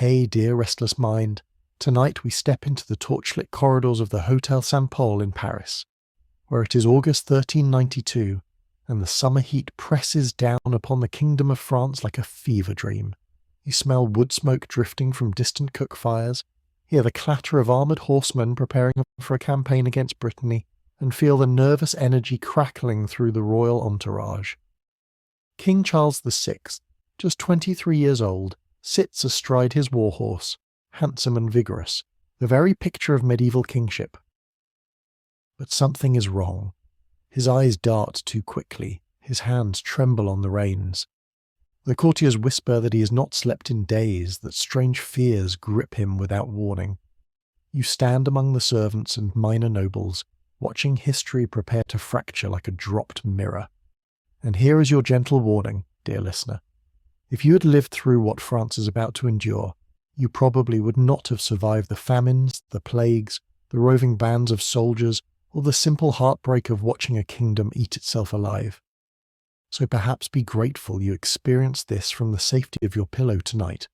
Hey, dear restless mind. Tonight we step into the torchlit corridors of the Hôtel Saint-Paul in Paris, where it is August 1392, and the summer heat presses down upon the kingdom of France like a fever dream. You smell wood smoke drifting from distant cook fires, hear the clatter of armoured horsemen preparing for a campaign against Brittany, and feel the nervous energy crackling through the royal entourage. King Charles VI, just 23 years old, sits astride his warhorse, handsome and vigorous, the very picture of medieval kingship. But something is wrong. His eyes dart too quickly, his hands tremble on the reins. The courtiers whisper that he has not slept in days, that strange fears grip him without warning. You stand among the servants and minor nobles, watching history prepare to fracture like a dropped mirror. And here is your gentle warning, dear listener. If you had lived through what France is about to endure, you probably would not have survived the famines, the plagues, the roving bands of soldiers, or the simple heartbreak of watching a kingdom eat itself alive. So perhaps be grateful you experienced this from the safety of your pillow tonight.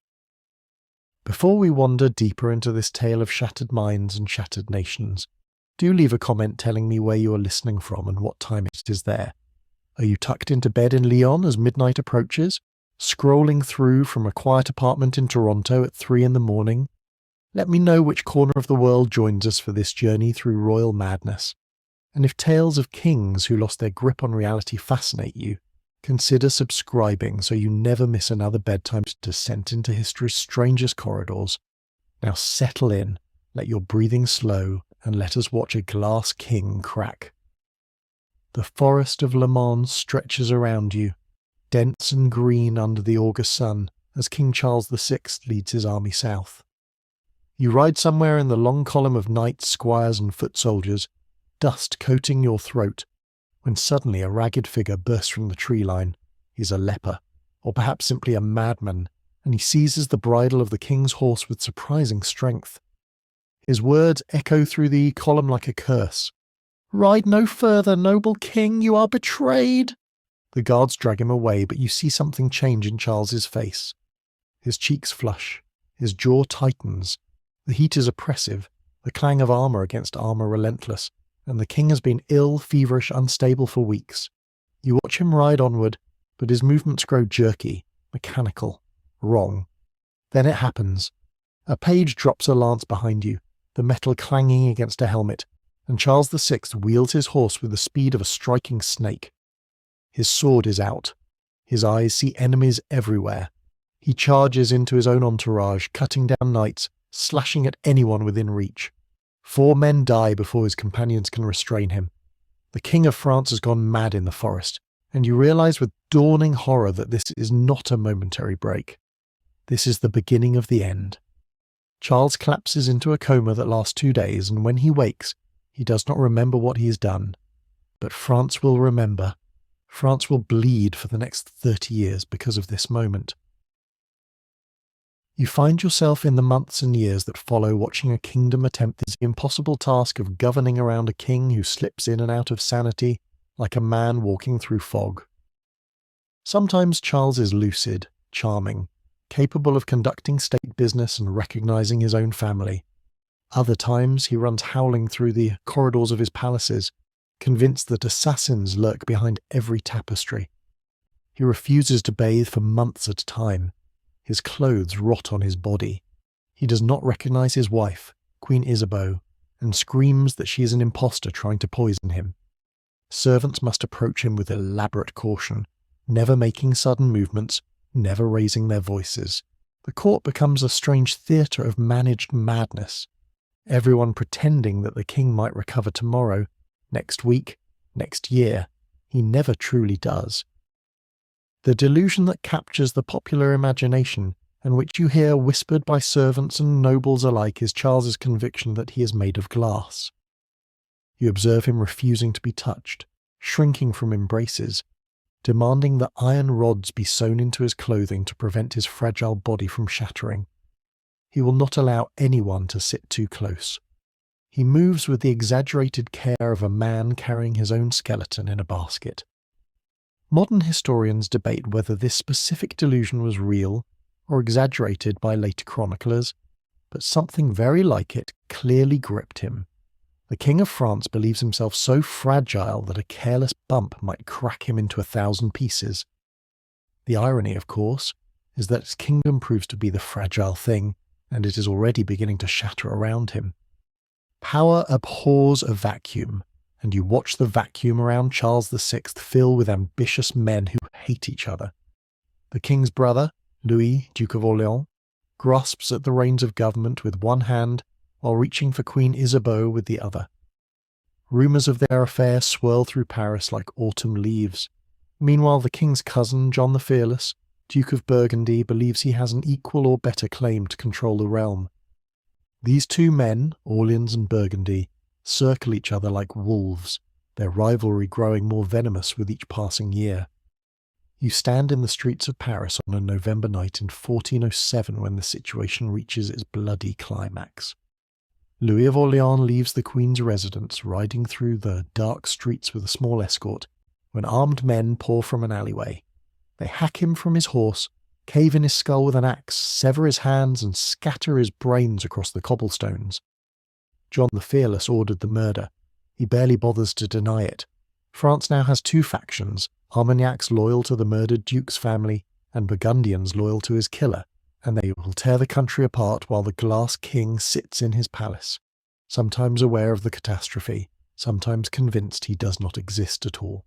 Before we wander deeper into this tale of shattered minds and shattered nations, do leave a comment telling me where you are listening from and what time it is there. Are you tucked into bed in Lyon as midnight approaches? Scrolling through from a quiet apartment in Toronto at 3 a.m? Let me know which corner of the world joins us for this journey through royal madness. And if tales of kings who lost their grip on reality fascinate you, consider subscribing so you never miss another bedtime descent into history's strangest corridors. Now settle in, let your breathing slow, and let us watch a glass king crack. The forest of Le Mans stretches around you, dense and green under the August sun, as King Charles VI leads his army south. You ride somewhere in the long column of knights, squires and foot soldiers, dust coating your throat, when suddenly a ragged figure bursts from the tree line. He's a leper, or perhaps simply a madman, and he seizes the bridle of the king's horse with surprising strength. His words echo through the column like a curse. "Ride no further, noble king, you are betrayed!" The guards drag him away, but you see something change in Charles's face. His cheeks flush, his jaw tightens, the heat is oppressive, the clang of armour against armour relentless, and the king has been ill, feverish, unstable for weeks. You watch him ride onward, but his movements grow jerky, mechanical, wrong. Then it happens. A page drops a lance behind you, the metal clanging against a helmet, and Charles VI wheels his horse with the speed of a striking snake. His sword is out. His eyes see enemies everywhere. He charges into his own entourage, cutting down knights, slashing at anyone within reach. 4 men die before his companions can restrain him. The King of France has gone mad in the forest, and you realize with dawning horror that this is not a momentary break. This is the beginning of the end. Charles collapses into a coma that lasts 2 days, and when he wakes, he does not remember what he has done. But France will remember. France will bleed for the next 30 years because of this moment. You find yourself in the months and years that follow watching a kingdom attempt the impossible task of governing around a king who slips in and out of sanity like a man walking through fog. Sometimes Charles is lucid, charming, capable of conducting state business and recognizing his own family. Other times he runs howling through the corridors of his palaces, convinced that assassins lurk behind every tapestry. He refuses to bathe for months at a time. His clothes rot on his body. He does not recognize his wife, Queen Isabeau, and screams that she is an impostor trying to poison him. Servants must approach him with elaborate caution, never making sudden movements, never raising their voices. The court becomes a strange theatre of managed madness. Everyone pretending that the king might recover tomorrow, next week, next year. He never truly does. The delusion that captures the popular imagination, and which you hear whispered by servants and nobles alike, is Charles's conviction that he is made of glass. You observe him refusing to be touched, shrinking from embraces, demanding that iron rods be sewn into his clothing to prevent his fragile body from shattering. He will not allow anyone to sit too close. He moves with the exaggerated care of a man carrying his own skeleton in a basket. Modern historians debate whether this specific delusion was real, or exaggerated by later chroniclers, but something very like it clearly gripped him. The King of France believes himself so fragile that a careless bump might crack him into 1,000 pieces. The irony, of course, is that his kingdom proves to be the fragile thing, and it is already beginning to shatter around him. Power abhors a vacuum, and you watch the vacuum around Charles VI fill with ambitious men who hate each other. The king's brother, Louis, Duke of Orleans, grasps at the reins of government with one hand while reaching for Queen Isabeau with the other. Rumours of their affair swirl through Paris like autumn leaves. Meanwhile, the king's cousin, John the Fearless, Duke of Burgundy, believes he has an equal or better claim to control the realm. These two men, Orleans and Burgundy, circle each other like wolves, their rivalry growing more venomous with each passing year. You stand in the streets of Paris on a November night in 1407 when the situation reaches its bloody climax. Louis of Orleans leaves the Queen's residence, riding through the dark streets with a small escort, when armed men pour from an alleyway. They hack him from his horse, cave in his skull with an axe, sever his hands, and scatter his brains across the cobblestones. John the Fearless ordered the murder. He barely bothers to deny it. France now has two factions, Armagnacs loyal to the murdered Duke's family, and Burgundians loyal to his killer, and they will tear the country apart while the Glass King sits in his palace, sometimes aware of the catastrophe, sometimes convinced he does not exist at all.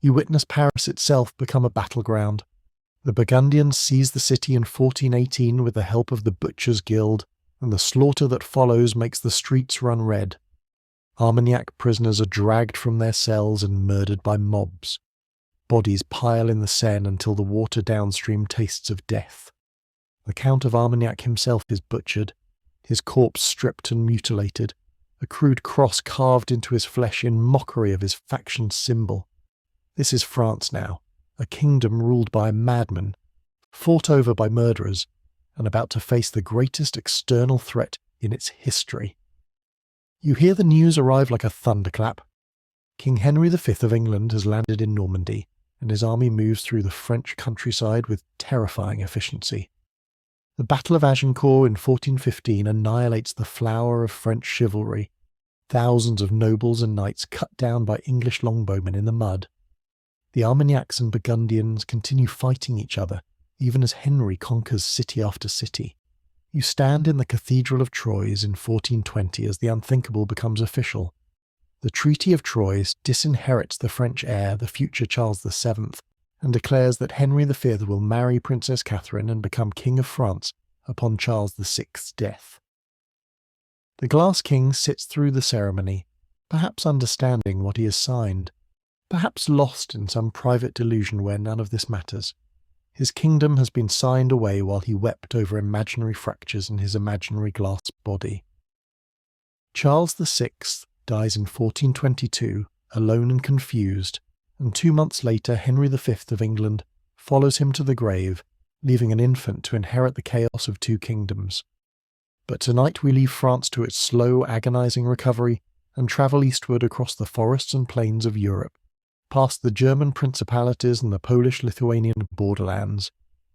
You witness Paris itself become a battleground. The Burgundians seize the city in 1418 with the help of the Butchers' Guild, and the slaughter that follows makes the streets run red. Armagnac prisoners are dragged from their cells and murdered by mobs. Bodies pile in the Seine until the water downstream tastes of death. The Count of Armagnac himself is butchered, his corpse stripped and mutilated, a crude cross carved into his flesh in mockery of his faction's symbol. This is France now, a kingdom ruled by a madman, fought over by murderers, and about to face the greatest external threat in its history. You hear the news arrive like a thunderclap. King Henry V of England has landed in Normandy, and his army moves through the French countryside with terrifying efficiency. The Battle of Agincourt in 1415 annihilates the flower of French chivalry, thousands of nobles and knights cut down by English longbowmen in the mud. The Armagnacs and Burgundians continue fighting each other, even as Henry conquers city after city. You stand in the Cathedral of Troyes in 1420 as the unthinkable becomes official. The Treaty of Troyes disinherits the French heir, the future Charles VII, and declares that Henry V will marry Princess Catherine and become King of France upon Charles VI's death. The Glass King sits through the ceremony, perhaps understanding what he has signed, perhaps lost in some private delusion where none of this matters. His kingdom has been signed away while he wept over imaginary fractures in his imaginary glass body. Charles VI dies in 1422, alone and confused, and 2 months later Henry V of England follows him to the grave, leaving an infant to inherit the chaos of two kingdoms. But tonight we leave France to its slow, agonizing recovery and travel eastward across the forests and plains of Europe, past the German principalities and the Polish-Lithuanian borderlands,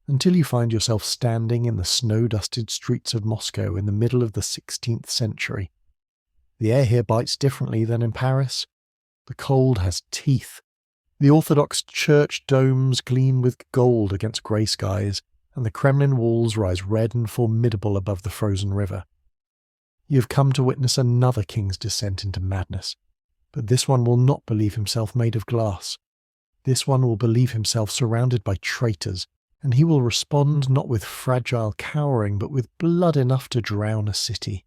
until you find yourself standing in the snow-dusted streets of Moscow in the middle of the 16th century. The air here bites differently than in Paris. The cold has teeth. The Orthodox church domes gleam with gold against grey skies, and the Kremlin walls rise red and formidable above the frozen river. You have come to witness another king's descent into madness. But this one will not believe himself made of glass. This one will believe himself surrounded by traitors, and he will respond not with fragile cowering, but with blood enough to drown a city.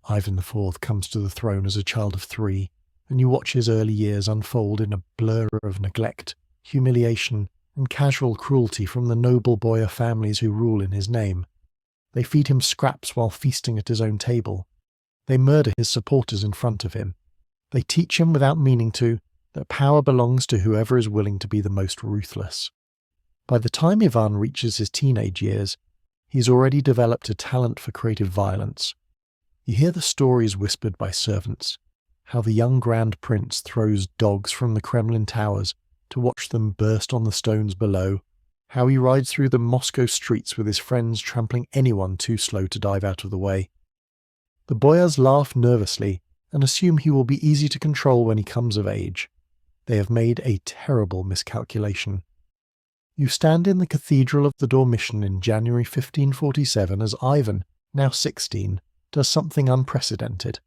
Ivan IV comes to the throne as a child of 3, and you watch his early years unfold in a blur of neglect, humiliation, and casual cruelty from the noble boyar families who rule in his name. They feed him scraps while feasting at his own table. They murder his supporters in front of him. They teach him without meaning to that power belongs to whoever is willing to be the most ruthless. By the time Ivan reaches his teenage years, he's already developed a talent for creative violence. You hear the stories whispered by servants, how the young Grand Prince throws dogs from the Kremlin towers to watch them burst on the stones below, how he rides through the Moscow streets with his friends trampling anyone too slow to dive out of the way. The boyars laugh nervously and assume he will be easy to control when he comes of age. They have made a terrible miscalculation. You stand in the Cathedral of the Dormition in January 1547 as Ivan, now 16, does something unprecedented.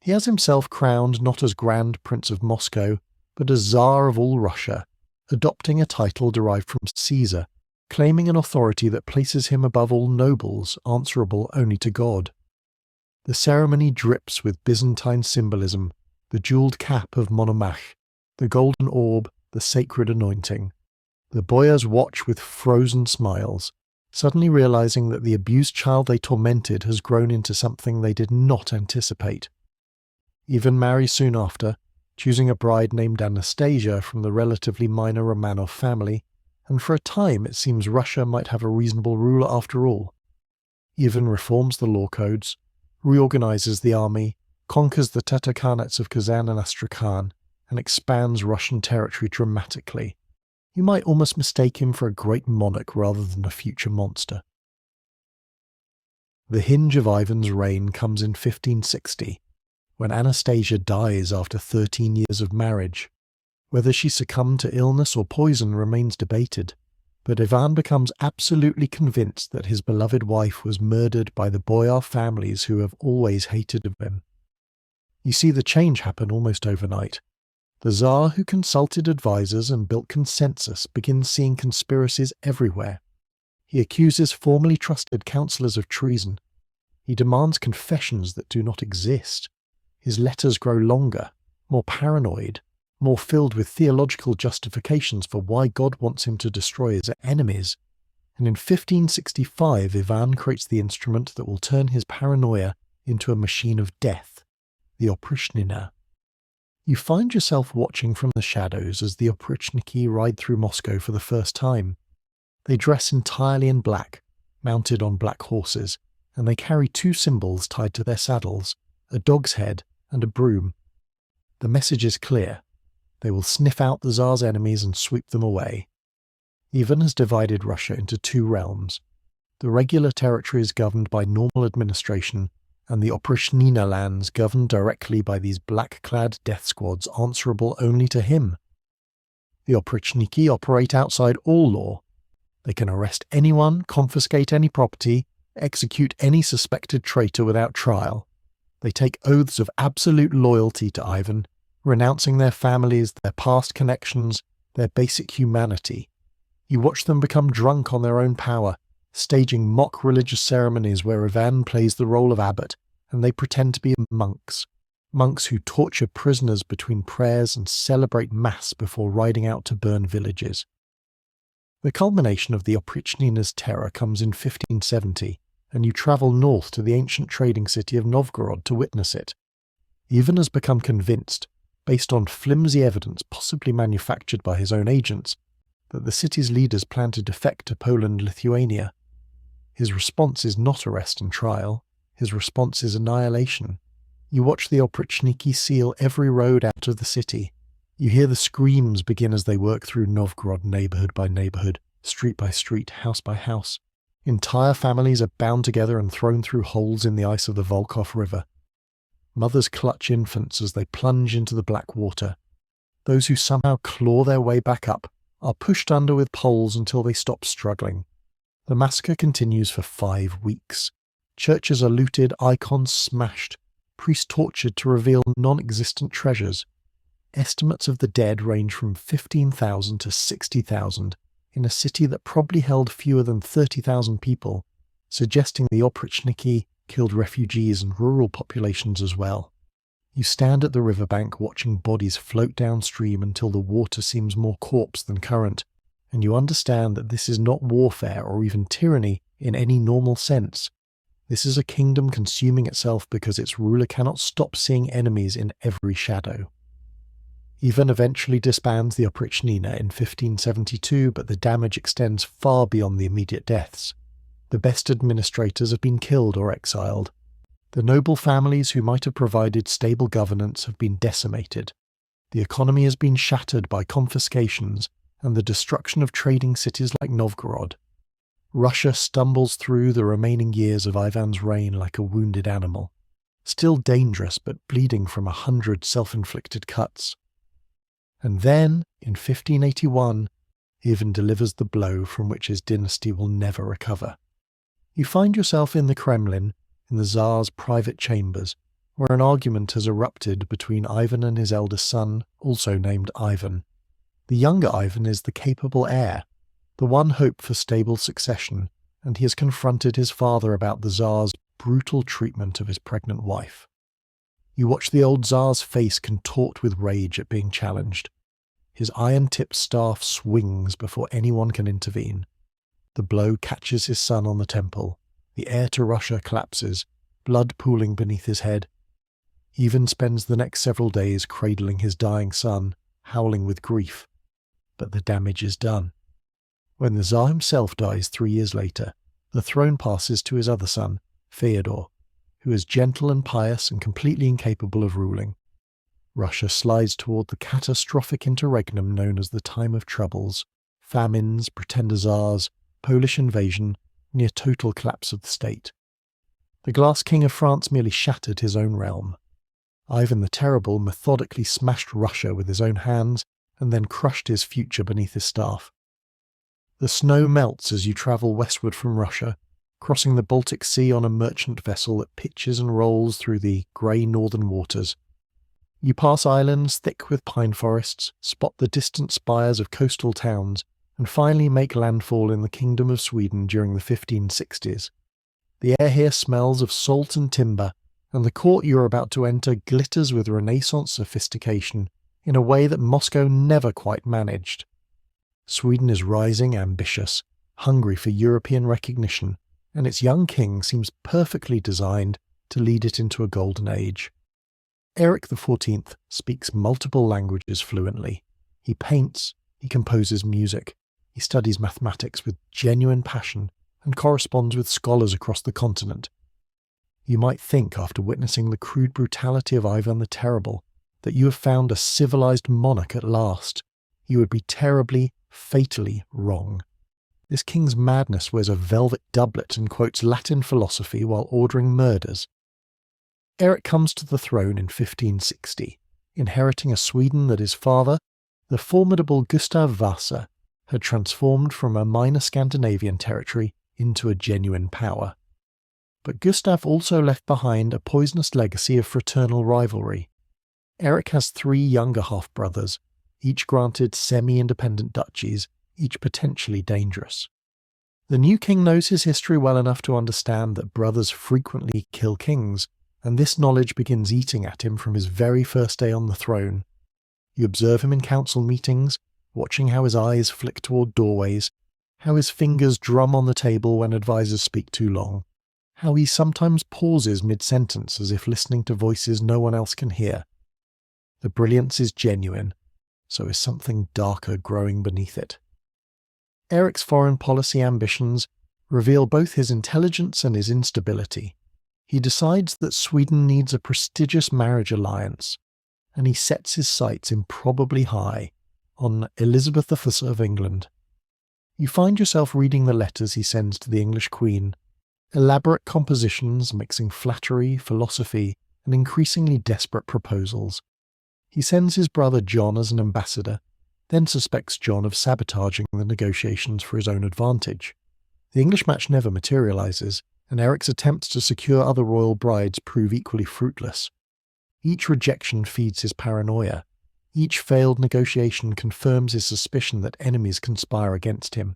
He has himself crowned not as Grand Prince of Moscow, but as Tsar of all Russia, adopting a title derived from Caesar, claiming an authority that places him above all nobles, answerable only to God. The ceremony drips with Byzantine symbolism, the jewelled cap of Monomach, the golden orb, the sacred anointing. The boyars watch with frozen smiles, suddenly realizing that the abused child they tormented has grown into something they did not anticipate. Ivan marries soon after, choosing a bride named Anastasia from the relatively minor Romanov family, and for a time it seems Russia might have a reasonable ruler after all. Ivan reforms the law codes, reorganizes the army, conquers the Tatarkhanates of Kazan and Astrakhan, and expands Russian territory dramatically. You might almost mistake him for a great monarch rather than a future monster. The hinge of Ivan's reign comes in 1560, when Anastasia dies after 13 years of marriage. Whether she succumbed to illness or poison remains debated, but Ivan becomes absolutely convinced that his beloved wife was murdered by the boyar families who have always hated him. You see the change happen almost overnight. The Tsar, who consulted advisors and built consensus, begins seeing conspiracies everywhere. He accuses formerly trusted councillors of treason. He demands confessions that do not exist. His letters grow longer, more paranoid, more filled with theological justifications for why God wants him to destroy his enemies. And in 1565, Ivan creates the instrument that will turn his paranoia into a machine of death, the oprichnina. You find yourself watching from the shadows as the oprichniki ride through Moscow for the first time. They dress entirely in black, mounted on black horses, and they carry two symbols tied to their saddles, a dog's head and a broom. The message is clear. They will sniff out the Tsar's enemies and sweep them away. Ivan has divided Russia into two realms. The regular territories governed by normal administration, and the oprichnina lands governed directly by these black-clad death squads answerable only to him. The oprichniki operate outside all law. They can arrest anyone, confiscate any property, execute any suspected traitor without trial. They take oaths of absolute loyalty to Ivan, renouncing their families, their past connections, their basic humanity. You watch them become drunk on their own power, staging mock religious ceremonies where Ivan plays the role of abbot, and they pretend to be monks who torture prisoners between prayers and celebrate mass before riding out to burn villages. The culmination of the oprichnina's terror comes in 1570, and you travel north to the ancient trading city of Novgorod to witness it. Ivan has become convinced, based on flimsy evidence possibly manufactured by his own agents, that the city's leaders plan to defect to Poland-Lithuania. His response is not arrest and trial. His response is annihilation. You watch the oprichniki seal every road out of the city. You hear the screams begin as they work through Novgorod neighbourhood by neighbourhood, street by street, house by house. Entire families are bound together and thrown through holes in the ice of the Volkhov River. Mothers clutch infants as they plunge into the black water. Those who somehow claw their way back up are pushed under with poles until they stop struggling. The massacre continues for 5 weeks. Churches are looted, icons smashed, priests tortured to reveal non-existent treasures. Estimates of the dead range from 15,000 to 60,000 in a city that probably held fewer than 30,000 people, suggesting the oprichniki killed refugees and rural populations as well. You stand at the riverbank watching bodies float downstream until the water seems more corpse than current, and you understand that this is not warfare or even tyranny in any normal sense. This is a kingdom consuming itself because its ruler cannot stop seeing enemies in every shadow. Ivan eventually disbands the oprichnina in 1572, but the damage extends far beyond the immediate deaths. The best administrators have been killed or exiled. The noble families who might have provided stable governance have been decimated. The economy has been shattered by confiscations, and the destruction of trading cities like Novgorod. Russia stumbles through the remaining years of Ivan's reign like a wounded animal, still dangerous but bleeding from 100 self-inflicted cuts. And then, in 1581, Ivan delivers the blow from which his dynasty will never recover. You find yourself in the Kremlin, in the Tsar's private chambers, where an argument has erupted between Ivan and his eldest son, also named Ivan. The younger Ivan is the capable heir, the one hope for stable succession, and he has confronted his father about the Tsar's brutal treatment of his pregnant wife. You watch the old Tsar's face contort with rage at being challenged. His iron-tipped staff swings before anyone can intervene. The blow catches his son on the temple. The heir to Russia collapses, blood pooling beneath his head. Ivan spends the next several days cradling his dying son, howling with grief. But the damage is done. When the Tsar himself dies 3 years later, the throne passes to his other son, Fyodor, who is gentle and pious and completely incapable of ruling. Russia slides toward the catastrophic interregnum known as the Time of Troubles, famines, pretender Tsars, Polish invasion, near total collapse of the state. The Glass King of France merely shattered his own realm. Ivan the Terrible methodically smashed Russia with his own hands and then crushed his future beneath his staff. The snow melts as you travel westward from Russia, crossing the Baltic Sea on a merchant vessel that pitches and rolls through the grey northern waters. You pass islands thick with pine forests, spot the distant spires of coastal towns, and finally make landfall in the Kingdom of Sweden during the 1560s. The air here smells of salt and timber, and the court you are about to enter glitters with Renaissance sophistication in a way that Moscow never quite managed. Sweden is rising, ambitious, hungry for European recognition, and its young king seems perfectly designed to lead it into a golden age. Eric XIV speaks multiple languages fluently. He paints, he composes music, he studies mathematics with genuine passion, and corresponds with scholars across the continent. You might think, after witnessing the crude brutality of Ivan the Terrible, that you have found a civilized monarch at last. You would be terribly, fatally wrong. This king's madness wears a velvet doublet and quotes Latin philosophy while ordering murders. Eric comes to the throne in 1560, inheriting a Sweden that his father, the formidable Gustav Vasa, had transformed from a minor Scandinavian territory into a genuine power. But Gustav also left behind a poisonous legacy of fraternal rivalry. Eric has 3 younger half-brothers, each granted semi-independent duchies, each potentially dangerous. The new king knows his history well enough to understand that brothers frequently kill kings, and this knowledge begins eating at him from his very first day on the throne. You observe him in council meetings, watching how his eyes flick toward doorways, how his fingers drum on the table when advisors speak too long, how he sometimes pauses mid-sentence as if listening to voices no one else can hear. The brilliance is genuine, so is something darker growing beneath it. Eric's foreign policy ambitions reveal both his intelligence and his instability. He decides that Sweden needs a prestigious marriage alliance, and he sets his sights improbably high on Elizabeth I of England. You find yourself reading the letters he sends to the English Queen, elaborate compositions mixing flattery, philosophy, and increasingly desperate proposals. He sends his brother John as an ambassador, then suspects John of sabotaging the negotiations for his own advantage. The English match never materializes, and Eric's attempts to secure other royal brides prove equally fruitless. Each rejection feeds his paranoia. Each failed negotiation confirms his suspicion that enemies conspire against him.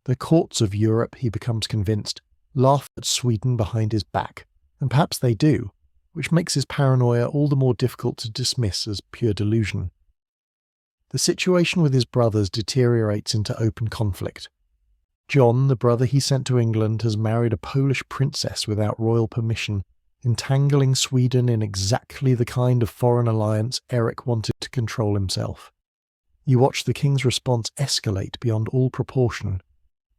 The courts of Europe, he becomes convinced, laugh at Sweden behind his back, and perhaps they do, which makes his paranoia all the more difficult to dismiss as pure delusion. The situation with his brothers deteriorates into open conflict. John, the brother he sent to England, has married a Polish princess without royal permission, entangling Sweden in exactly the kind of foreign alliance Eric wanted to control himself. You watch the king's response escalate beyond all proportion.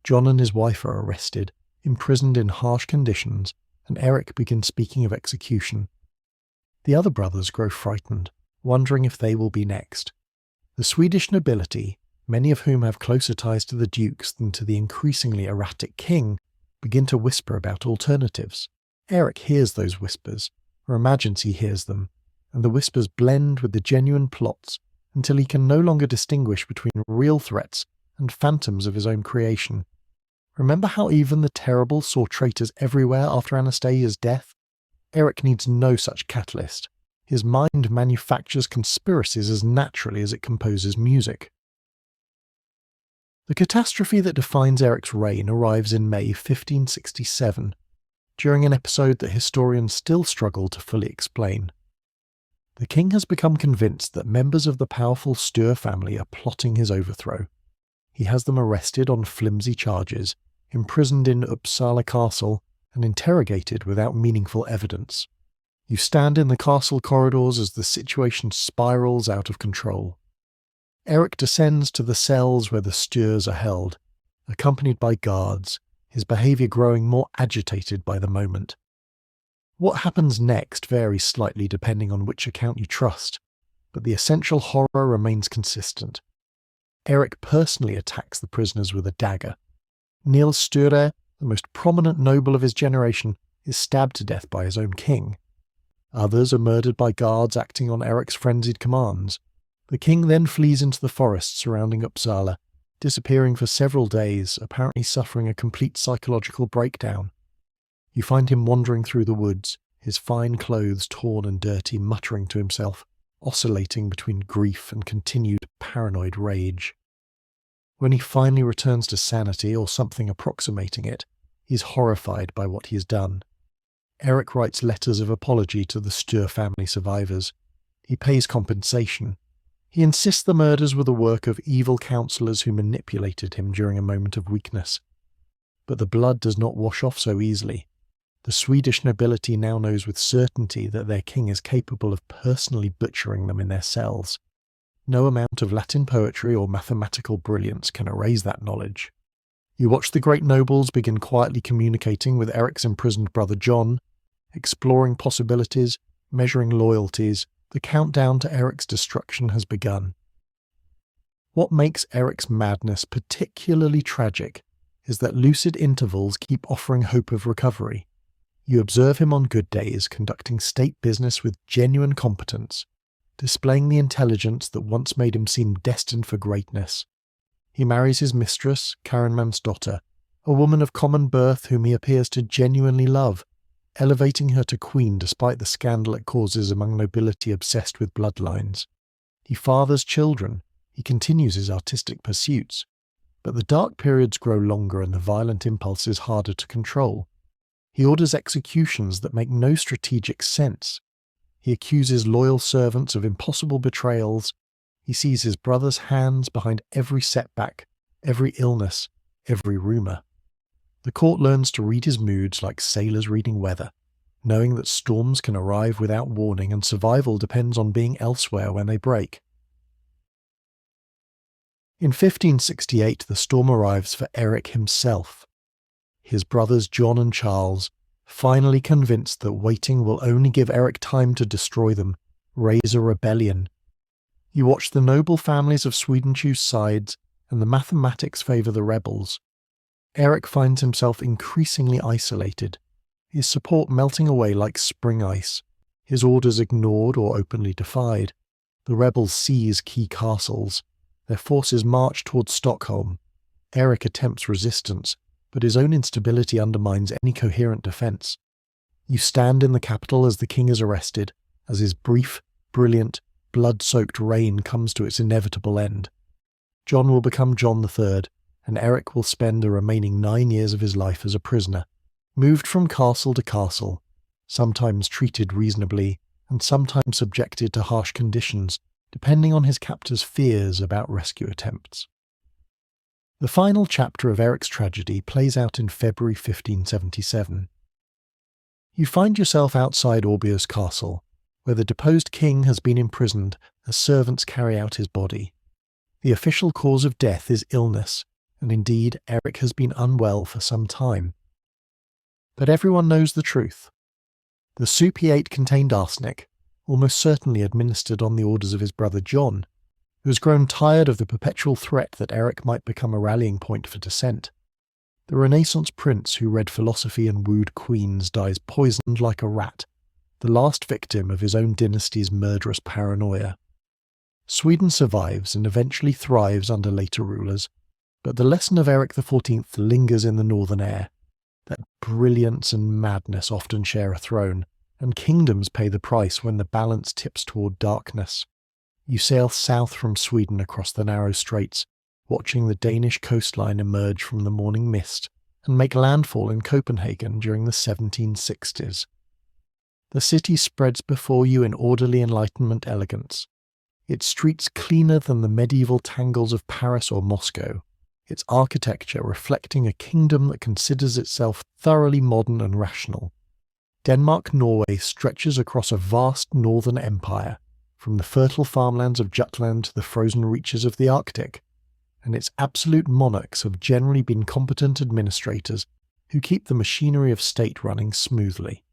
John and his wife are arrested, imprisoned in harsh conditions, and Eric begins speaking of execution. The other brothers grow frightened, wondering if they will be next. The Swedish nobility, many of whom have closer ties to the dukes than to the increasingly erratic king, begin to whisper about alternatives. Eric hears those whispers, or imagines he hears them, and the whispers blend with the genuine plots until he can no longer distinguish between real threats and phantoms of his own creation. Remember how even the terrible saw traitors everywhere after Anastasia's death? Eric needs no such catalyst. His mind manufactures conspiracies as naturally as it composes music. The catastrophe that defines Eric's reign arrives in May 1567, during an episode that historians still struggle to fully explain. The king has become convinced that members of the powerful Sture family are plotting his overthrow. He has them arrested on flimsy charges, imprisoned in Uppsala Castle, and interrogated without meaningful evidence. You stand in the castle corridors as the situation spirals out of control. Eric descends to the cells where the Stures are held, accompanied by guards, his behaviour growing more agitated by the moment. What happens next varies slightly depending on which account you trust, but the essential horror remains consistent. Eric personally attacks the prisoners with a dagger. Niels Sture, the most prominent noble of his generation, is stabbed to death by his own king. Others are murdered by guards acting on Eric's frenzied commands. The king then flees into the forests surrounding Uppsala, disappearing for several days, apparently suffering a complete psychological breakdown. You find him wandering through the woods, his fine clothes torn and dirty, muttering to himself, oscillating between grief and continued paranoid rage. When he finally returns to sanity, or something approximating it, he is horrified by what he has done. Eric writes letters of apology to the Sture family survivors. He pays compensation. He insists the murders were the work of evil counsellors who manipulated him during a moment of weakness. But the blood does not wash off so easily. The Swedish nobility now knows with certainty that their king is capable of personally butchering them in their cells. No amount of Latin poetry or mathematical brilliance can erase that knowledge. You watch the great nobles begin quietly communicating with Eric's imprisoned brother John, exploring possibilities, measuring loyalties. The countdown to Eric's destruction has begun. What makes Eric's madness particularly tragic is that lucid intervals keep offering hope of recovery. You observe him on good days, conducting state business with genuine competence, displaying the intelligence that once made him seem destined for greatness. He marries his mistress, Karinman's daughter, a woman of common birth whom he appears to genuinely love, elevating her to queen despite the scandal it causes among nobility obsessed with bloodlines. He fathers children, he continues his artistic pursuits, but the dark periods grow longer and the violent impulse is harder to control. He orders executions that make no strategic sense. He accuses loyal servants of impossible betrayals. He sees his brother's hands behind every setback, every illness, every rumour. The court learns to read his moods like sailors reading weather, knowing that storms can arrive without warning and survival depends on being elsewhere when they break. In 1568, the storm arrives for Eric himself. His brothers John and Charles, finally convinced that waiting will only give Eric time to destroy them, raise a rebellion. You watch the noble families of Sweden choose sides, and the mathematics favour the rebels. Eric finds himself increasingly isolated, his support melting away like spring ice, his orders ignored or openly defied. The rebels seize key castles. Their forces march towards Stockholm. Eric attempts resistance, but his own instability undermines any coherent defence. You stand in the capital as the king is arrested, as his brief, brilliant, blood-soaked reign comes to its inevitable end. John will become John III, and Eric will spend the remaining 9 years of his life as a prisoner, moved from castle to castle, sometimes treated reasonably, and sometimes subjected to harsh conditions, depending on his captor's fears about rescue attempts. The final chapter of Eric's tragedy plays out in February 1577. You find yourself outside Åby's castle, where the deposed king has been imprisoned as servants carry out his body. The official cause of death is illness, and indeed Eric has been unwell for some time. But everyone knows the truth. The soup he ate contained arsenic, almost certainly administered on the orders of his brother John, who has grown tired of the perpetual threat that Eric might become a rallying point for dissent. The Renaissance prince who read philosophy and wooed queens dies poisoned like a rat, the last victim of his own dynasty's murderous paranoia. Sweden survives and eventually thrives under later rulers, but the lesson of Eric XIV lingers in the northern air, that brilliance and madness often share a throne, and kingdoms pay the price when the balance tips toward darkness. You sail south from Sweden across the narrow straits, watching the Danish coastline emerge from the morning mist, and make landfall in Copenhagen during the 1760s. The city spreads before you in orderly Enlightenment elegance, its streets cleaner than the medieval tangles of Paris or Moscow, its architecture reflecting a kingdom that considers itself thoroughly modern and rational. Denmark-Norway stretches across a vast northern empire, from the fertile farmlands of Jutland to the frozen reaches of the Arctic, and its absolute monarchs have generally been competent administrators who keep the machinery of state running smoothly.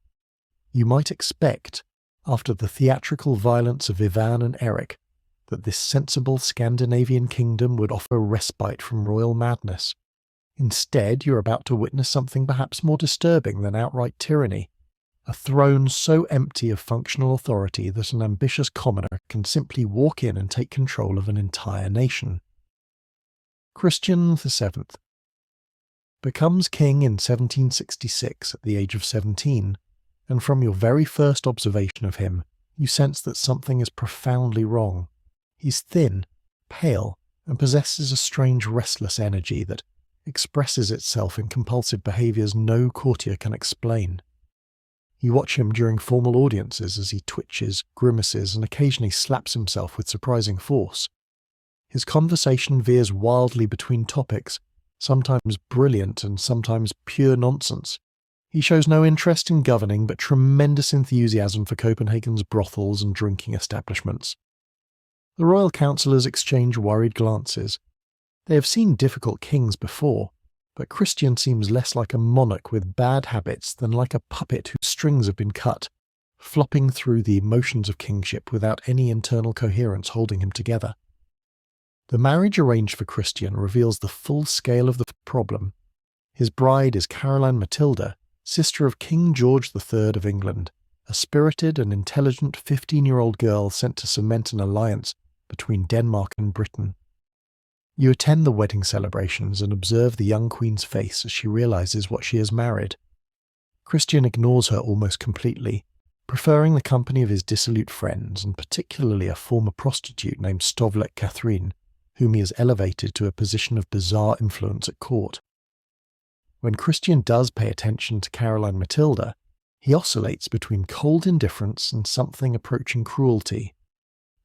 You might expect, after the theatrical violence of Ivan and Eric, that this sensible Scandinavian kingdom would offer respite from royal madness. Instead, you're about to witness something perhaps more disturbing than outright tyranny, a throne so empty of functional authority that an ambitious commoner can simply walk in and take control of an entire nation. Christian VII becomes king in 1766 at the age of 17, and from your very first observation of him, you sense that something is profoundly wrong. He's thin, pale, and possesses a strange restless energy that expresses itself in compulsive behaviours no courtier can explain. You watch him during formal audiences as he twitches, grimaces, and occasionally slaps himself with surprising force. His conversation veers wildly between topics, sometimes brilliant and sometimes pure nonsense. He shows no interest in governing but tremendous enthusiasm for Copenhagen's brothels and drinking establishments. The royal councillors exchange worried glances. They have seen difficult kings before, but Christian seems less like a monarch with bad habits than like a puppet whose strings have been cut, flopping through the motions of kingship without any internal coherence holding him together. The marriage arranged for Christian reveals the full scale of the problem. His bride is Caroline Matilda, sister of King George III of England, a spirited and intelligent 15-year-old girl sent to cement an alliance between Denmark and Britain. You attend the wedding celebrations and observe the young queen's face as she realizes what she has married. Christian ignores her almost completely, preferring the company of his dissolute friends and particularly a former prostitute named Stovlek Catherine, whom he has elevated to a position of bizarre influence at court. When Christian does pay attention to Caroline Matilda, he oscillates between cold indifference and something approaching cruelty.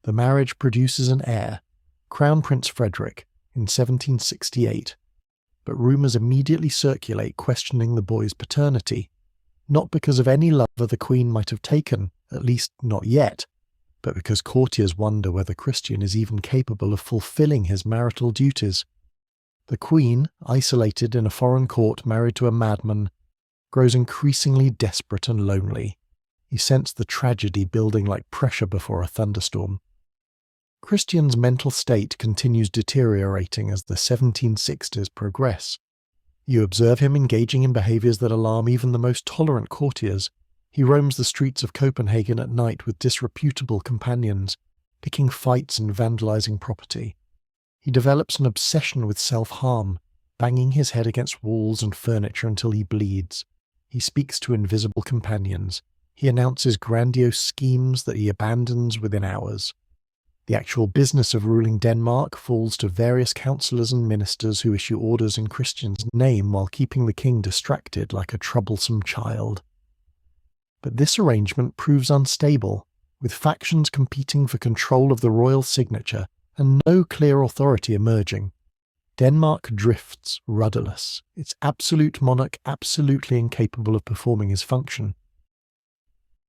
The marriage produces an heir, Crown Prince Frederick, in 1768, but rumours immediately circulate questioning the boy's paternity, not because of any lover the Queen might have taken, at least not yet, but because courtiers wonder whether Christian is even capable of fulfilling his marital duties. The Queen, isolated in a foreign court married to a madman, grows increasingly desperate and lonely. You sense the tragedy building like pressure before a thunderstorm. Christian's mental state continues deteriorating as the 1760s progress. You observe him engaging in behaviours that alarm even the most tolerant courtiers. He roams the streets of Copenhagen at night with disreputable companions, picking fights and vandalising property. He develops an obsession with self-harm, banging his head against walls and furniture until he bleeds. He speaks to invisible companions. He announces grandiose schemes that he abandons within hours. The actual business of ruling Denmark falls to various councillors and ministers who issue orders in Christian's name while keeping the king distracted like a troublesome child. But this arrangement proves unstable, with factions competing for control of the royal signature and no clear authority emerging. Denmark drifts rudderless, its absolute monarch absolutely incapable of performing his function.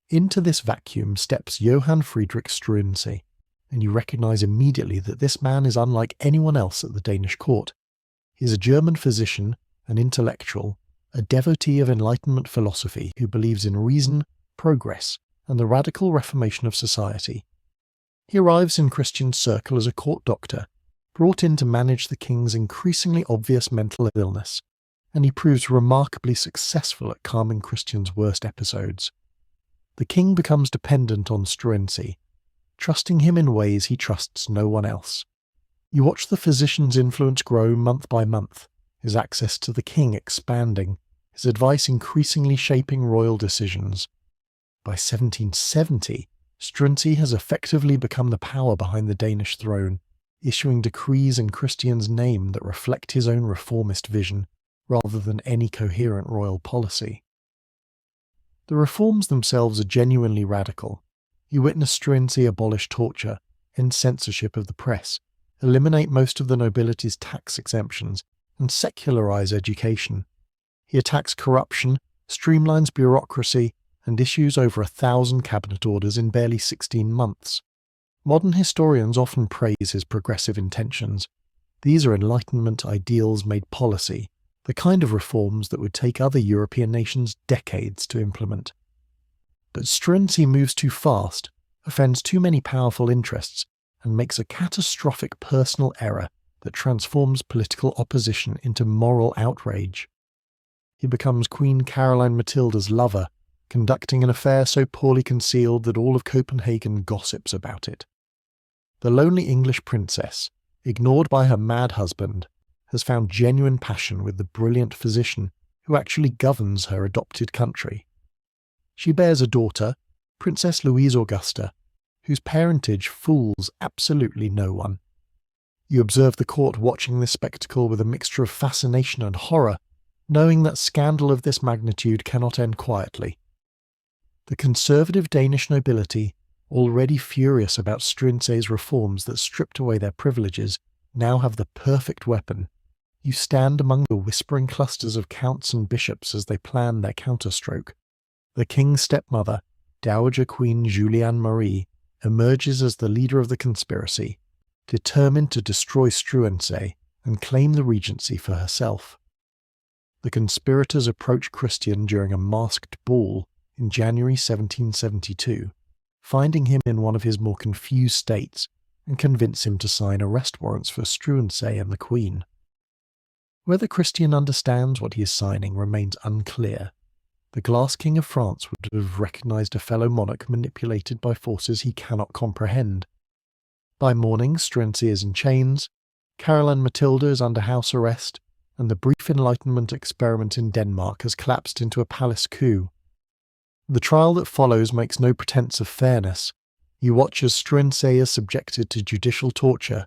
Into this vacuum steps Johann Friedrich Struensee, and you recognise immediately that this man is unlike anyone else at the Danish court. He is a German physician, an intellectual, a devotee of Enlightenment philosophy who believes in reason, progress, and the radical reformation of society. He arrives in Christian's circle as a court doctor, brought in to manage the king's increasingly obvious mental illness, and he proves remarkably successful at calming Christian's worst episodes. The king becomes dependent on Struensee, trusting him in ways he trusts no one else. You watch the physician's influence grow month by month, his access to the king expanding, his advice increasingly shaping royal decisions. By 1770, Struensee has effectively become the power behind the Danish throne, issuing decrees in Christian's name that reflect his own reformist vision, rather than any coherent royal policy. The reforms themselves are genuinely radical. You witness Struensee abolish torture, end censorship of the press, eliminate most of the nobility's tax exemptions, and secularize education. He attacks corruption, streamlines bureaucracy, and issues over 1,000 cabinet orders in barely 16 months. Modern historians often praise his progressive intentions. These are Enlightenment ideals made policy, the kind of reforms that would take other European nations decades to implement. But Struensee moves too fast, offends too many powerful interests, and makes a catastrophic personal error that transforms political opposition into moral outrage. He becomes Queen Caroline Matilda's lover, conducting an affair so poorly concealed that all of Copenhagen gossips about it. The lonely English princess, ignored by her mad husband, has found genuine passion with the brilliant physician who actually governs her adopted country. She bears a daughter, Princess Louise Augusta, whose parentage fools absolutely no one. You observe the court watching this spectacle with a mixture of fascination and horror, knowing that scandal of this magnitude cannot end quietly. The conservative Danish nobility, already furious about Struensee's reforms that stripped away their privileges, now have the perfect weapon. You stand among the whispering clusters of counts and bishops as they plan their counterstroke. The king's stepmother, Dowager Queen Juliane Marie, emerges as the leader of the conspiracy, determined to destroy Struensee and claim the regency for herself. The conspirators approach Christian during a masked ball in January 1772, finding him in one of his more confused states, and convince him to sign arrest warrants for Struensee and the Queen. Whether Christian understands what he is signing remains unclear. The Glass King of France would have recognised a fellow monarch manipulated by forces he cannot comprehend. By morning, Struensee is in chains, Caroline Matilda is under house arrest, and the brief Enlightenment experiment in Denmark has collapsed into a palace coup. The trial that follows makes no pretence of fairness. You watch as Struensee is subjected to judicial torture,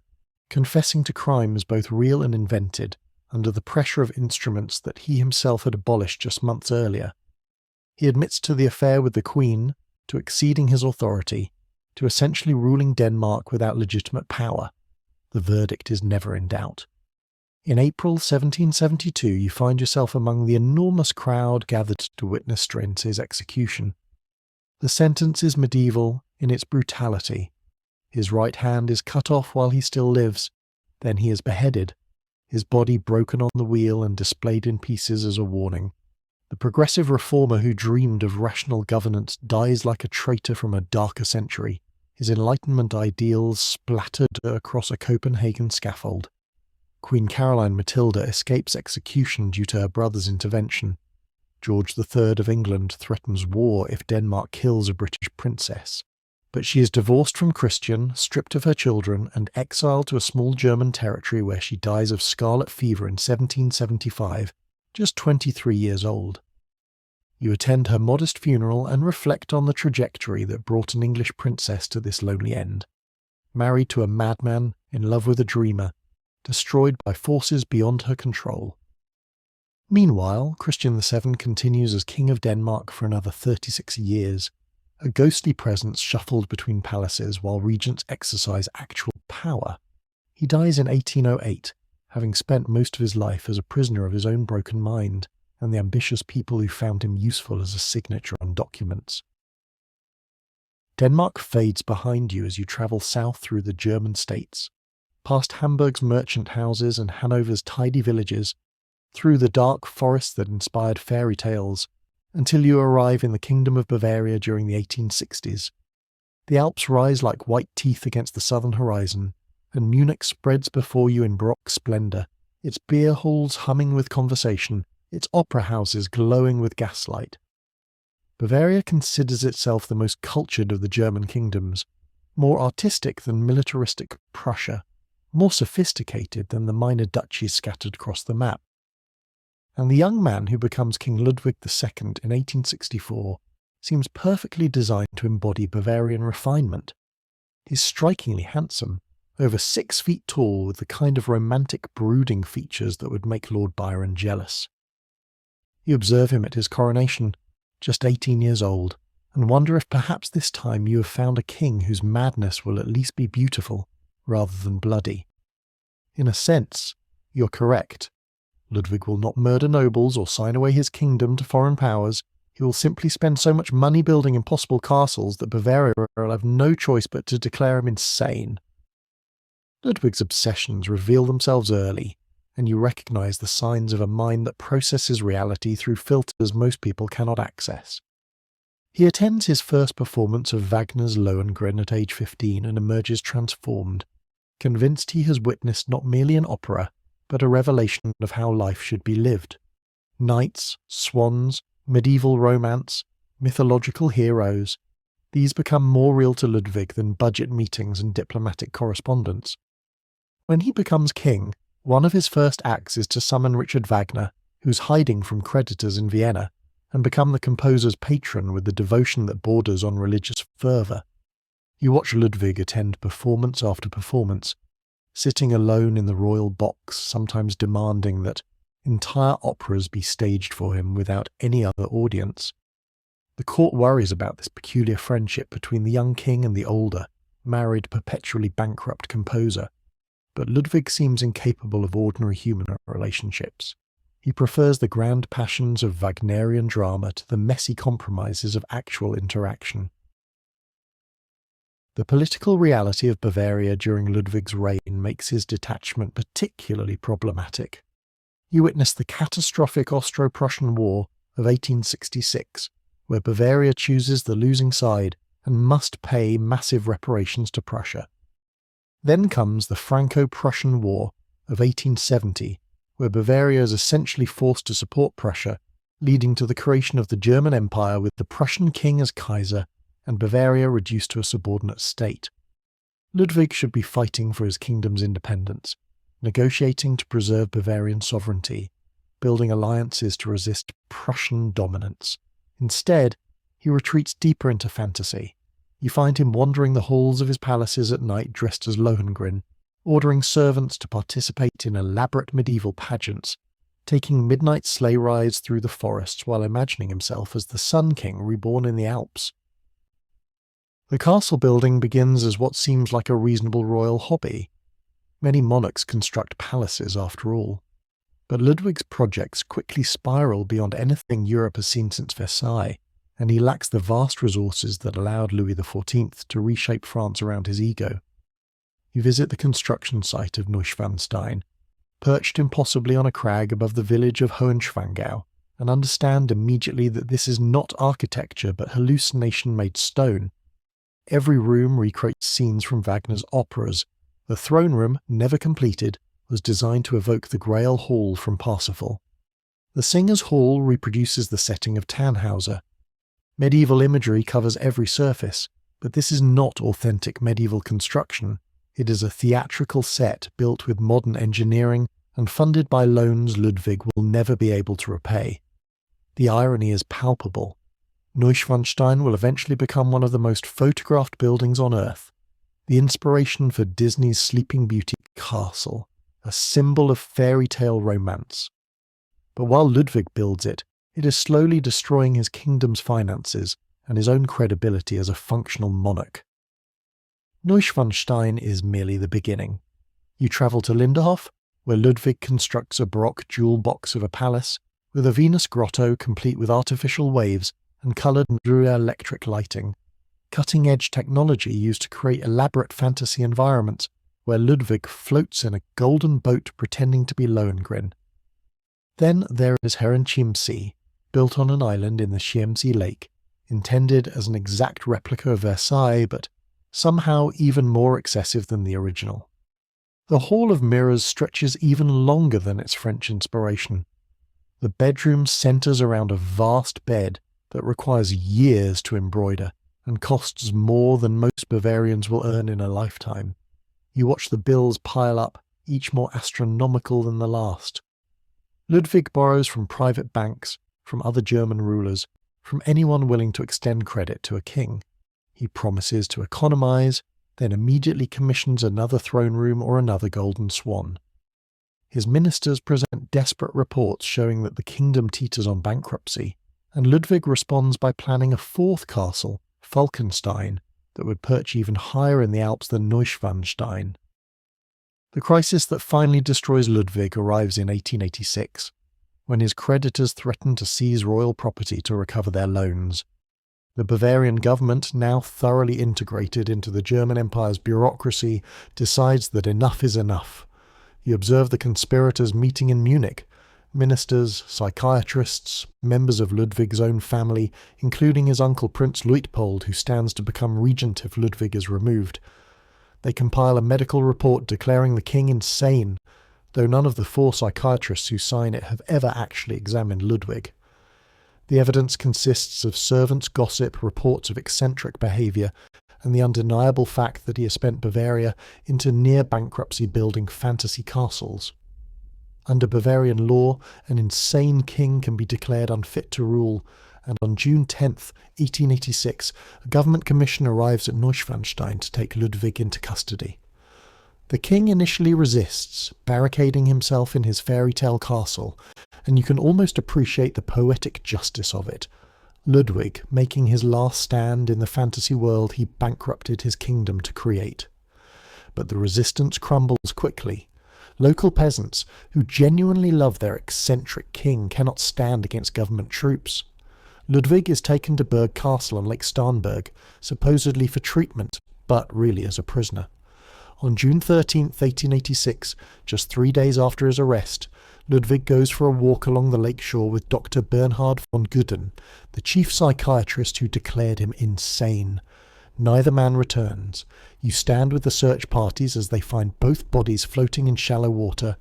confessing to crimes both real and invented, under the pressure of instruments that he himself had abolished just months earlier. He admits to the affair with the Queen, to exceeding his authority, to essentially ruling Denmark without legitimate power. The verdict is never in doubt. In April 1772, you find yourself among the enormous crowd gathered to witness Struensee's execution. The sentence is medieval in its brutality. His right hand is cut off while he still lives, then he is beheaded, his body broken on the wheel and displayed in pieces as a warning. The progressive reformer who dreamed of rational governance dies like a traitor from a darker century, his Enlightenment ideals splattered across a Copenhagen scaffold. Queen Caroline Matilda escapes execution due to her brother's intervention. George III of England threatens war if Denmark kills a British princess. But she is divorced from Christian, stripped of her children, and exiled to a small German territory where she dies of scarlet fever in 1775, just 23 years old. You attend her modest funeral and reflect on the trajectory that brought an English princess to this lonely end. Married to a madman, in love with a dreamer, destroyed by forces beyond her control. Meanwhile, Christian VII continues as King of Denmark for another 36 years, a ghostly presence shuffled between palaces while regents exercise actual power. He dies in 1808, having spent most of his life as a prisoner of his own broken mind and the ambitious people who found him useful as a signature on documents. Denmark fades behind you as you travel south through the German states, past Hamburg's merchant houses and Hanover's tidy villages, through the dark forests that inspired fairy tales, until you arrive in the Kingdom of Bavaria during the 1860s. The Alps rise like white teeth against the southern horizon, and Munich spreads before you in baroque splendour, its beer halls humming with conversation, its opera houses glowing with gaslight. Bavaria considers itself the most cultured of the German kingdoms, more artistic than militaristic Prussia, more sophisticated than the minor duchies scattered across the map. And the young man who becomes King Ludwig II in 1864 seems perfectly designed to embody Bavarian refinement. He's strikingly handsome, over 6 feet tall, with the kind of romantic brooding features that would make Lord Byron jealous. You observe him at his coronation, just 18 years old, and wonder if perhaps this time you have found a king whose madness will at least be beautiful, rather than bloody. In a sense, you're correct. Ludwig will not murder nobles or sign away his kingdom to foreign powers. He will simply spend so much money building impossible castles that Bavaria will have no choice but to declare him insane. Ludwig's obsessions reveal themselves early, and you recognise the signs of a mind that processes reality through filters most people cannot access. He attends his first performance of Wagner's Lohengrin at age 15 and emerges transformed, convinced he has witnessed not merely an opera, but a revelation of how life should be lived. Knights, swans, medieval romance, mythological heroes, these become more real to Ludwig than budget meetings and diplomatic correspondence. When he becomes king, one of his first acts is to summon Richard Wagner, who's hiding from creditors in Vienna, and become the composer's patron with the devotion that borders on religious fervour. You watch Ludwig attend performance after performance, sitting alone in the royal box, sometimes demanding that entire operas be staged for him without any other audience. The court worries about this peculiar friendship between the young king and the older, married, perpetually bankrupt composer, but Ludwig seems incapable of ordinary human relationships. He prefers the grand passions of Wagnerian drama to the messy compromises of actual interaction. The political reality of Bavaria during Ludwig's reign makes his detachment particularly problematic. You witness the catastrophic Austro-Prussian War of 1866, where Bavaria chooses the losing side and must pay massive reparations to Prussia. Then comes the Franco-Prussian War of 1870, where Bavaria is essentially forced to support Prussia, leading to the creation of the German Empire with the Prussian king as Kaiser and Bavaria reduced to a subordinate state. Ludwig should be fighting for his kingdom's independence, negotiating to preserve Bavarian sovereignty, building alliances to resist Prussian dominance. Instead, he retreats deeper into fantasy. You find him wandering the halls of his palaces at night dressed as Lohengrin, ordering servants to participate in elaborate medieval pageants, taking midnight sleigh rides through the forests while imagining himself as the Sun King reborn in the Alps. The castle building begins as what seems like a reasonable royal hobby. Many monarchs construct palaces after all. But Ludwig's projects quickly spiral beyond anything Europe has seen since Versailles, and he lacks the vast resources that allowed Louis XIV to reshape France around his ego. You visit the construction site of Neuschwanstein, perched impossibly on a crag above the village of Hohenschwangau, and understand immediately that this is not architecture but hallucination made stone. Every room recreates scenes from Wagner's operas. The throne room, never completed, was designed to evoke the Grail Hall from Parsifal. The Singers' Hall reproduces the setting of Tannhauser. Medieval imagery covers every surface, but this is not authentic medieval construction. It is a theatrical set built with modern engineering and funded by loans Ludwig will never be able to repay. The irony is palpable. Neuschwanstein will eventually become one of the most photographed buildings on Earth, the inspiration for Disney's Sleeping Beauty castle, a symbol of fairy tale romance. But while Ludwig builds it, it is slowly destroying his kingdom's finances and his own credibility as a functional monarch. Neuschwanstein is merely the beginning. You travel to Linderhof, where Ludwig constructs a baroque jewel box of a palace, with a Venus grotto complete with artificial waves and coloured electric lighting, cutting-edge technology used to create elaborate fantasy environments where Ludwig floats in a golden boat pretending to be Lohengrin. Then there is Herrenchiemsee, built on an island in the Chiemsee Lake, intended as an exact replica of Versailles but somehow even more excessive than the original. The Hall of Mirrors stretches even longer than its French inspiration. The bedroom centres around a vast bed that requires years to embroider and costs more than most Bavarians will earn in a lifetime. You watch the bills pile up, each more astronomical than the last. Ludwig borrows from private banks, from other German rulers, from anyone willing to extend credit to a king. He promises to economise, then immediately commissions another throne room or another golden swan. His ministers present desperate reports showing that the kingdom teeters on bankruptcy, and Ludwig responds by planning a fourth castle, Falkenstein, that would perch even higher in the Alps than Neuschwanstein. The crisis that finally destroys Ludwig arrives in 1886, when his creditors threaten to seize royal property to recover their loans. The Bavarian government, now thoroughly integrated into the German Empire's bureaucracy, decides that enough is enough. You observe the conspirators meeting in Munich, ministers, psychiatrists, members of Ludwig's own family, including his uncle Prince Luitpold, who stands to become regent if Ludwig is removed. They compile a medical report declaring the king insane, though none of the 4 psychiatrists who sign it have ever actually examined Ludwig. The evidence consists of servants' gossip, reports of eccentric behaviour, and the undeniable fact that he has spent Bavaria into near-bankruptcy building fantasy castles. Under Bavarian law, an insane king can be declared unfit to rule, and on June 10, 1886, a government commission arrives at Neuschwanstein to take Ludwig into custody. The king initially resists, barricading himself in his fairy tale castle, and you can almost appreciate the poetic justice of it. Ludwig making his last stand in the fantasy world he bankrupted his kingdom to create. But the resistance crumbles quickly. Local peasants, who genuinely love their eccentric king, cannot stand against government troops. Ludwig is taken to Berg Castle on Lake Starnberg, supposedly for treatment, but really as a prisoner. On June 13, 1886, just 3 days after his arrest, Ludwig goes for a walk along the lake shore with Dr. Bernhard von Gudden, the chief psychiatrist who declared him insane. Neither man returns. You stand with the search parties as they find both bodies floating in shallow water.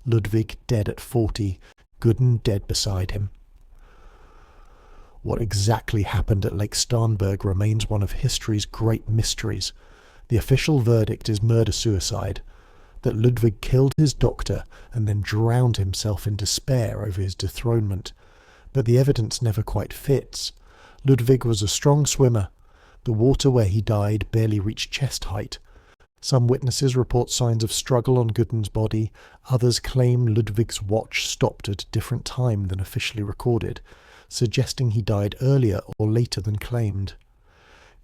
Ludwig dead at 40, Gudden dead beside him. What exactly happened at Lake Starnberg remains one of history's great mysteries. The official verdict is murder-suicide, that Ludwig killed his doctor and then drowned himself in despair over his dethronement. But the evidence never quite fits. Ludwig was a strong swimmer. The water where he died barely reached chest height. Some witnesses report signs of struggle on Gudden's body. Others claim Ludwig's watch stopped at a different time than officially recorded, suggesting he died earlier or later than claimed.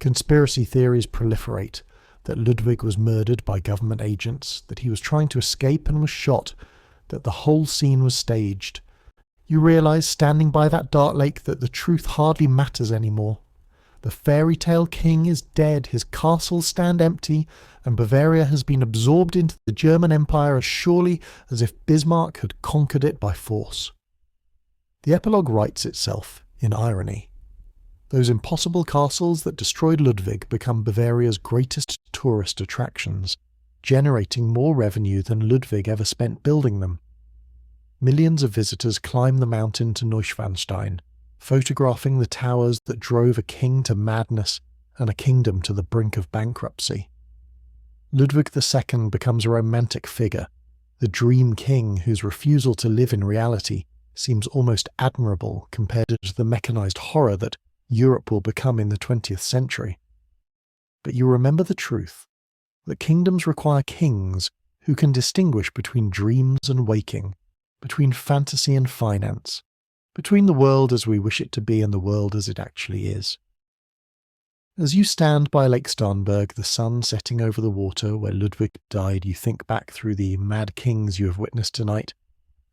Conspiracy theories proliferate, that Ludwig was murdered by government agents, that he was trying to escape and was shot, that the whole scene was staged. You realise, standing by that dark lake, that the truth hardly matters anymore. The fairy tale king is dead, his castles stand empty, and Bavaria has been absorbed into the German Empire as surely as if Bismarck had conquered it by force. The epilogue writes itself in irony. Those impossible castles that destroyed Ludwig become Bavaria's greatest tourist attractions, generating more revenue than Ludwig ever spent building them. Millions of visitors climb the mountain to Neuschwanstein, photographing the towers that drove a king to madness and a kingdom to the brink of bankruptcy. Ludwig II becomes a romantic figure, the dream king whose refusal to live in reality seems almost admirable compared to the mechanized horror that Europe will become in the 20th century. But you remember the truth, that kingdoms require kings who can distinguish between dreams and waking, between fantasy and finance, between the world as we wish it to be and the world as it actually is. As you stand by Lake Starnberg, the sun setting over the water where Ludwig died, you think back through the mad kings you have witnessed tonight,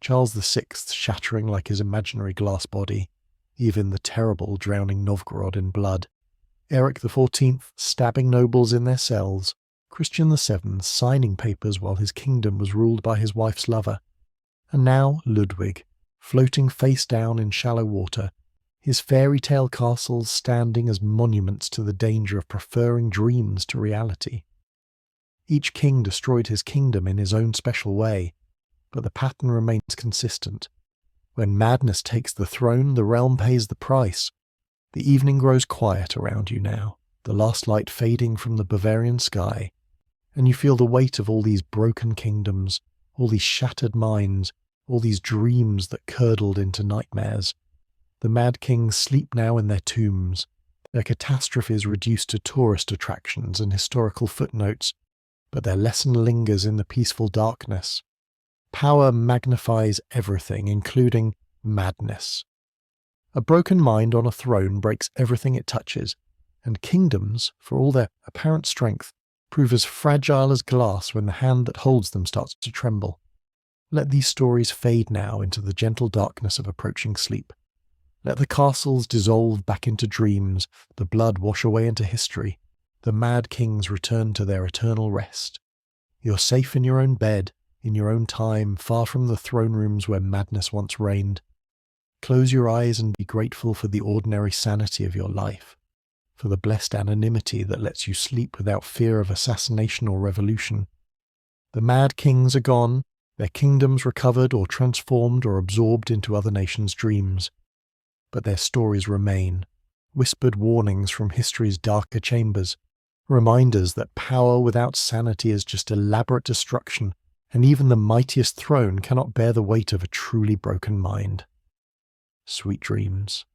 Charles VI shattering like his imaginary glass body, even the terrible drowning Novgorod in blood, Eric XIV stabbing nobles in their cells, Christian VII signing papers while his kingdom was ruled by his wife's lover, and now Ludwig, floating face down in shallow water, his fairy tale castles standing as monuments to the danger of preferring dreams to reality. Each king destroyed his kingdom in his own special way, but the pattern remains consistent. When madness takes the throne, the realm pays the price. The evening grows quiet around you now, the last light fading from the Bavarian sky, and you feel the weight of all these broken kingdoms, all these shattered minds, all these dreams that curdled into nightmares. The mad kings sleep now in their tombs, their catastrophes reduced to tourist attractions and historical footnotes, but their lesson lingers in the peaceful darkness. Power magnifies everything, including madness. A broken mind on a throne breaks everything it touches, and kingdoms, for all their apparent strength, prove as fragile as glass when the hand that holds them starts to tremble. Let these stories fade now into the gentle darkness of approaching sleep. Let the castles dissolve back into dreams, the blood wash away into history, the mad kings return to their eternal rest. You're safe in your own bed, in your own time, far from the throne rooms where madness once reigned. Close your eyes and be grateful for the ordinary sanity of your life, for the blessed anonymity that lets you sleep without fear of assassination or revolution. The mad kings are gone, their kingdoms recovered or transformed or absorbed into other nations' dreams. But their stories remain, whispered warnings from history's darker chambers, reminders that power without sanity is just elaborate destruction, and even the mightiest throne cannot bear the weight of a truly broken mind. Sweet dreams.